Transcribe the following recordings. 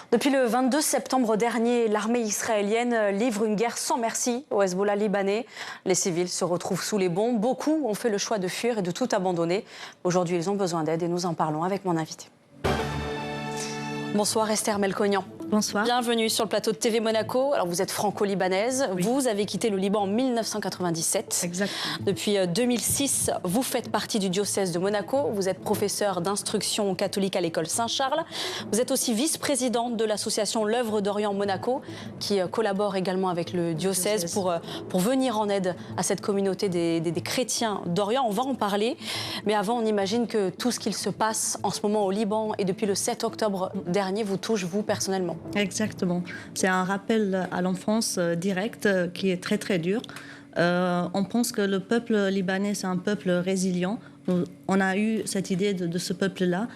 Depuis le 22 septembre dernier, l'armée israélienne livre une guerre sans merci au Hezbollah libanais. Les civils se retrouvent sous les bombes. Beaucoup ont fait le choix de fuir et de tout abandonner. Aujourd'hui, ils ont besoin d'aide et nous en parlons avec mon invité. Bonsoir Esther Melkonian. Bonsoir. Bienvenue sur le plateau de TV Monaco. Alors vous êtes franco-libanaise, oui. Vous avez quitté le Liban en 1997. Exactement. Depuis 2006, vous faites partie du diocèse de Monaco. Vous êtes professeur d'instruction catholique à l'école Saint-Charles. Vous êtes aussi vice-présidente de l'association L'Œuvre d'Orient Monaco, qui collabore également avec le diocèse pour venir en aide à cette communauté des chrétiens d'Orient. On va en parler, mais avant on imagine que tout ce qu'il se passe en ce moment au Liban et depuis le 7 octobre dernier vous touche vous personnellement. Exactement. C'est un rappel à l'enfance directe qui est très très dur. On pense que le peuple libanais, c'est un peuple résilient. On a eu cette idée de ce peuple-là.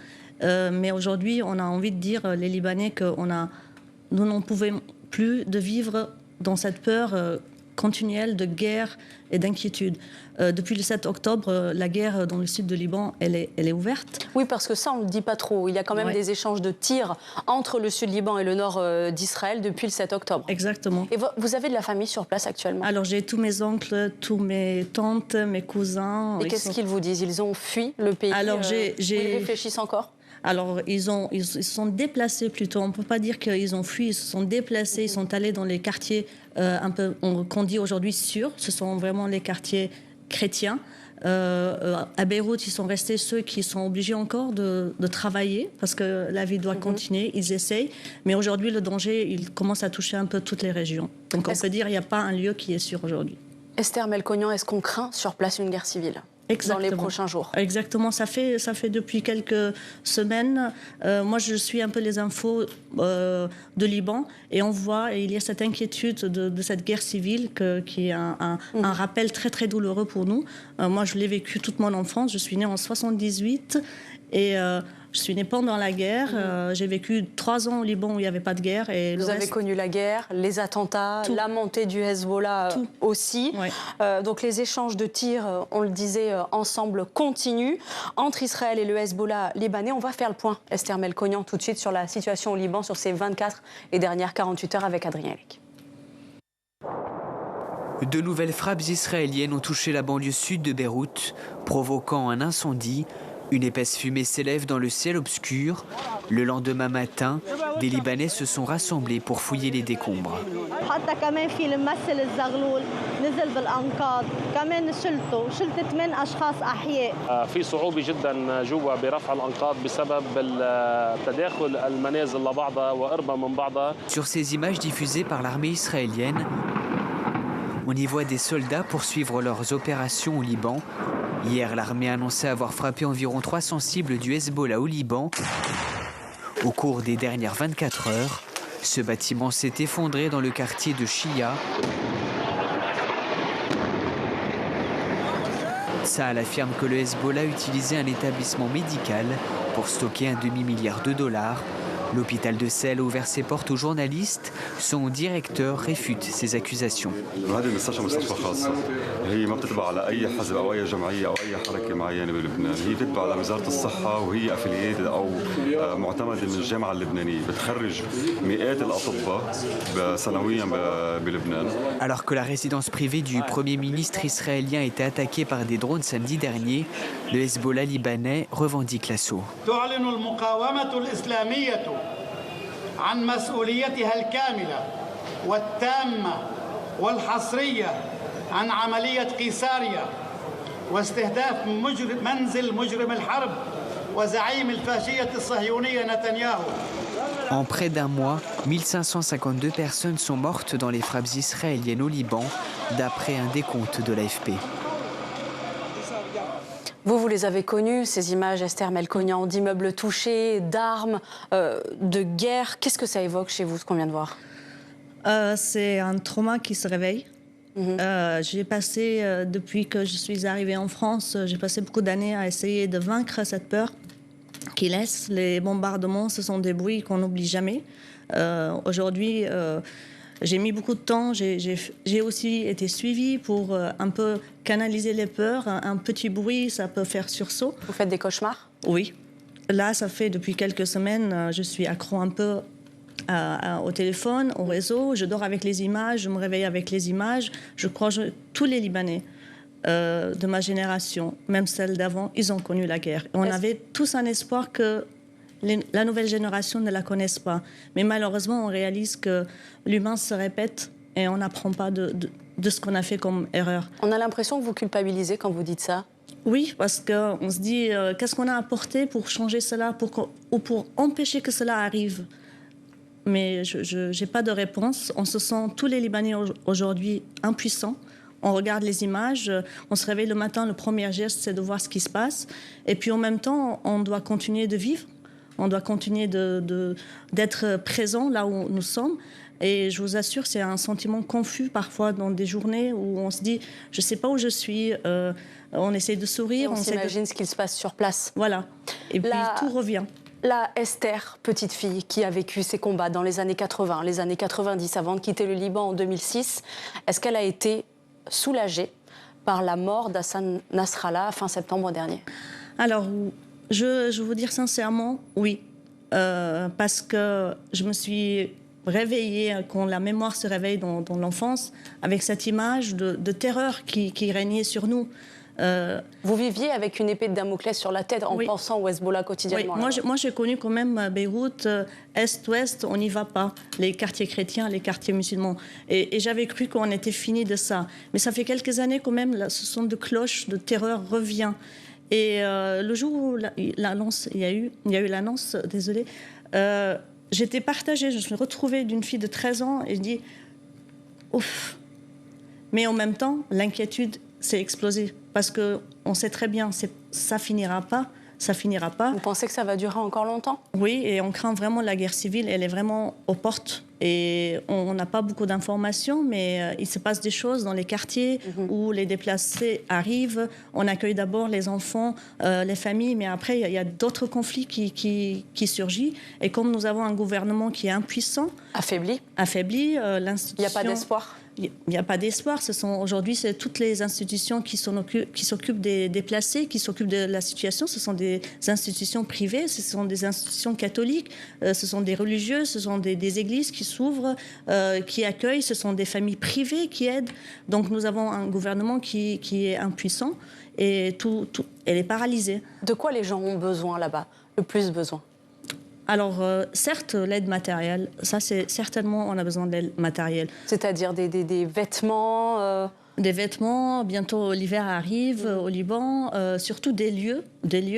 Mais aujourd'hui, on a envie de dire, les Libanais, nous n'en pouvons plus de vivre dans cette peur continuelle de guerre et d'inquiétude. Depuis le 7 octobre, la guerre dans le sud du Liban, elle est ouverte. Oui, parce que ça, on ne le dit pas trop. Il y a quand même des échanges de tirs entre le sud Liban et le nord d'Israël depuis le 7 octobre. Exactement. Et vous avez de la famille sur place actuellement? Alors, j'ai tous mes oncles, tous mes tantes, mes cousins. Et qu'est-ce qu'ils vous disent? Ils ont fui le pays? Alors, ils réfléchissent encore? Alors, ils se sont déplacés plutôt. On ne peut pas dire qu'ils ont fui. Ils se sont déplacés. Ils sont allés dans les quartiers qu'on dit aujourd'hui sûrs. Ce sont vraiment les quartiers chrétiens. À Beyrouth, ils sont restés ceux qui sont obligés encore de travailler parce que la vie doit continuer. Ils essayent. Mais aujourd'hui, le danger, il commence à toucher un peu toutes les régions. Donc, on peut dire qu'il n'y a pas un lieu qui est sûr aujourd'hui. Esther Melkonian, est-ce qu'on craint sur place une guerre civile? Exactement. Dans les prochains jours. Exactement, ça fait depuis quelques semaines. Moi, je suis un peu les infos de Liban et on voit, et il y a cette inquiétude de cette guerre civile qui est un rappel très très douloureux pour nous. Moi, je l'ai vécu toute mon enfance. Je suis née en 78 et je suis née pendant la guerre. J'ai vécu 3 ans au Liban où il n'y avait pas de guerre. Et vous avez connu la guerre, les attentats, la montée du Hezbollah aussi. Ouais. Donc les échanges de tirs, on le disait ensemble, continuent entre Israël et le Hezbollah libanais. On va faire le point, Esther Melkonian, tout de suite sur la situation au Liban sur ces 24 et dernières 48 heures avec Adrien Elek. De nouvelles frappes israéliennes ont touché la banlieue sud de Beyrouth, provoquant un incendie. Une épaisse fumée s'élève dans le ciel obscur. Le lendemain matin, des Libanais se sont rassemblés pour fouiller les décombres. Sur ces images diffusées par l'armée israélienne, on y voit des soldats poursuivre leurs opérations au Liban. Hier, l'armée a annoncé avoir frappé environ 300 cibles du Hezbollah au Liban. Au cours des dernières 24 heures, ce bâtiment s'est effondré dans le quartier de Shia. Tsahal affirme que le Hezbollah utilisait un établissement médical pour stocker un demi-milliard de dollars. L'hôpital de Sel a ouvert ses portes aux journalistes. Son directeur réfute ces accusations. Alors que la résidence privée du Premier ministre israélien était attaquée par des drones samedi dernier, le Hezbollah libanais revendique l'assaut. عن مسؤوليتها الكاملة والتامة والحصرية عن عملية قيسارية واستهداف منزل مجرم الحرب وزعيم الفاشية الصهيونية نتنياهو. En près d'un mois, 1552 personnes sont mortes dans les frappes israéliennes au Liban, d'après un décompte de l'AFP. Vous les avez connus, ces images, Esther Melkonian, d'immeubles touchés, d'armes, de guerre. Qu'est-ce que ça évoque chez vous, ce qu'on vient de voir? C'est un trauma qui se réveille. J'ai passé, depuis que je suis arrivée en France, j'ai passé beaucoup d'années à essayer de vaincre cette peur qui laisse. Les bombardements, ce sont des bruits qu'on n'oublie jamais. Aujourd'hui, j'ai mis beaucoup de temps. J'ai aussi été suivie pour un peu canaliser les peurs. Un petit bruit, ça peut faire sursaut. Vous faites des cauchemars? Oui. Là, ça fait depuis quelques semaines, je suis accro un peu au téléphone, au réseau. Je dors avec les images, je me réveille avec les images. Je crois que tous les Libanais de ma génération, même celle d'avant, ils ont connu la guerre. Et on avait tous un espoir que la nouvelle génération ne la connaisse pas. Mais malheureusement, on réalise que l'humain se répète et on n'apprend pas de ce qu'on a fait comme erreur. On a l'impression que vous culpabilisez quand vous dites ça. Oui, parce qu'on se dit, qu'est-ce qu'on a apporté pour changer cela, ou pour empêcher que cela arrive. Mais je n'ai pas de réponse. On se sent, tous les Libanais aujourd'hui, impuissants. On regarde les images, on se réveille le matin, le premier geste, c'est de voir ce qui se passe. Et puis en même temps, on doit continuer de vivre. On doit continuer d'être présent là où nous sommes. Et je vous assure, c'est un sentiment confus parfois dans des journées où on se dit, je ne sais pas où je suis, on essaie de sourire. On s'imagine ce qu'il se passe sur place. Voilà. Et puis tout revient. La Esther, petite fille, qui a vécu ces combats dans les années 80, les années 90, avant de quitter le Liban en 2006, est-ce qu'elle a été soulagée par la mort d'Hassan Nasrallah fin septembre dernier? Alors, je vais vous dire sincèrement, oui. Parce que je me suis réveillée, quand la mémoire se réveille dans l'enfance, avec cette image de terreur qui régnait sur nous. Vous viviez avec une épée de Damoclès sur la tête en pensant au Hezbollah quotidiennement. Oui, moi j'ai connu quand même Beyrouth, Est-Ouest, on n'y va pas. Les quartiers chrétiens, les quartiers musulmans. Et j'avais cru qu'on était fini de ça. Mais ça fait quelques années quand même, ce son de cloche, de terreur revient. Et le jour où il y a eu l'annonce, désolée, j'étais partagée. Je me suis retrouvée d'une fille de 13 ans et je dis, ouf. Mais en même temps, l'inquiétude s'est explosée. Parce qu'on sait très bien, ça finira pas. Vous pensez que ça va durer encore longtemps? Oui, et on craint vraiment la guerre civile. Elle est vraiment aux portes. Et on n'a pas beaucoup d'informations, mais il se passe des choses dans les quartiers où les déplacés arrivent. On accueille d'abord les enfants, les familles, mais après, il y a d'autres conflits qui surgissent. Et comme nous avons un gouvernement qui est impuissant... Affaibli, l'institution... Il n'y a pas d'espoir? Il n'y a pas d'espoir. Aujourd'hui, c'est toutes les institutions qui s'occupent des déplacés, qui s'occupent de la situation. Ce sont des institutions privées, ce sont des institutions catholiques, ce sont des religieux, ce sont des églises qui s'ouvrent, qui accueillent, ce sont des familles privées qui aident. Donc nous avons un gouvernement qui est impuissant et elle est paralysée. De quoi les gens ont besoin là-bas, le plus besoin? Alors, certes, l'aide matérielle, ça c'est certainement, on a besoin de l'aide matérielle. C'est-à-dire des vêtements Des vêtements, bientôt l'hiver arrive au Liban, surtout des lieux,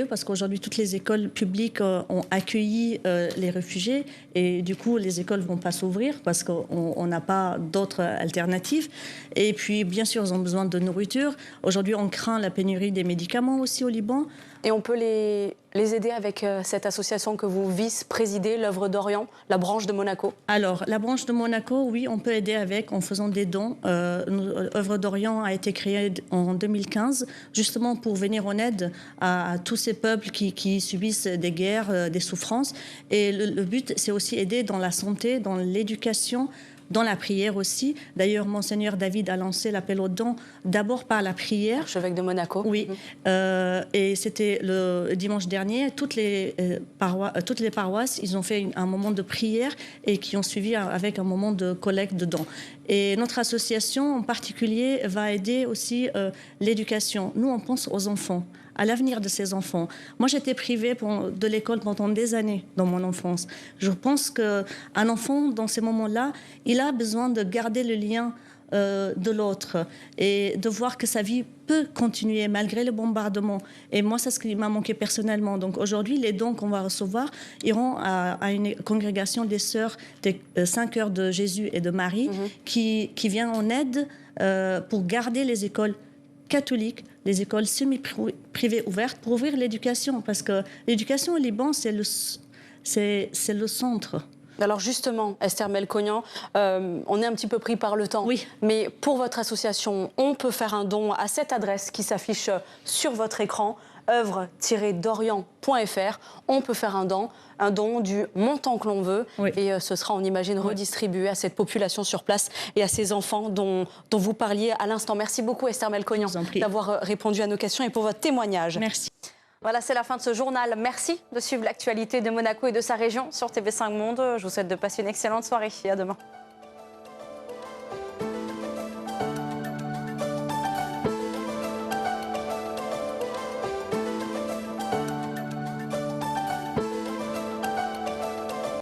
parce qu'aujourd'hui toutes les écoles publiques ont accueilli les réfugiés et du coup les écoles ne vont pas s'ouvrir parce qu'on n'a pas d'autres alternatives. Et puis bien sûr ils ont besoin de nourriture. Aujourd'hui on craint la pénurie des médicaments aussi au Liban. Et on peut les aider avec cette association que vous vice-présidez, l'œuvre d'Orient, la branche de Monaco? Alors, la branche de Monaco, oui, on peut aider en faisant des dons. L'œuvre d'Orient a été créée en 2015, justement pour venir en aide à tous ces peuples qui subissent des guerres, des souffrances. Et le but, c'est aussi aider dans la santé, dans l'éducation, dans la prière aussi. D'ailleurs, Monseigneur David a lancé l'appel aux dons d'abord par la prière. Archevêque de Monaco. Oui. Et c'était le dimanche dernier. Toutes les paroisses, ils ont fait un moment de prière et qui ont suivi avec un moment de collecte de dons. Et notre association en particulier va aider aussi l'éducation. Nous, on pense aux enfants, à l'avenir de ces enfants. Moi, j'étais privée de l'école pendant des années dans mon enfance. Je pense qu'un enfant, dans ces moments-là, il a besoin de garder le lien de l'autre et de voir que sa vie peut continuer malgré le bombardement. Et moi, c'est ce qui m'a manqué personnellement. Donc aujourd'hui, les dons qu'on va recevoir iront à une congrégation des sœurs des 5 heures de Jésus et de Marie qui vient en aide pour garder les écoles catholiques, les écoles semi-privées ouvertes pour ouvrir l'éducation. Parce que l'éducation au Liban, c'est le centre. Alors justement, Esther Melkonian, on est un petit peu pris par le temps. Oui. Mais pour votre association, on peut faire un don à cette adresse qui s'affiche sur votre écran, œuvre-d'orient.fr. On peut faire un don du montant que l'on veut. Oui. Et ce sera, on imagine, redistribué à cette population sur place et à ces enfants dont vous parliez à l'instant. Merci beaucoup, Esther Melkonian, d'avoir répondu à nos questions et pour votre témoignage. Merci. Voilà, c'est la fin de ce journal. Merci de suivre l'actualité de Monaco et de sa région sur TV5 Monde. Je vous souhaite de passer une excellente soirée et à demain.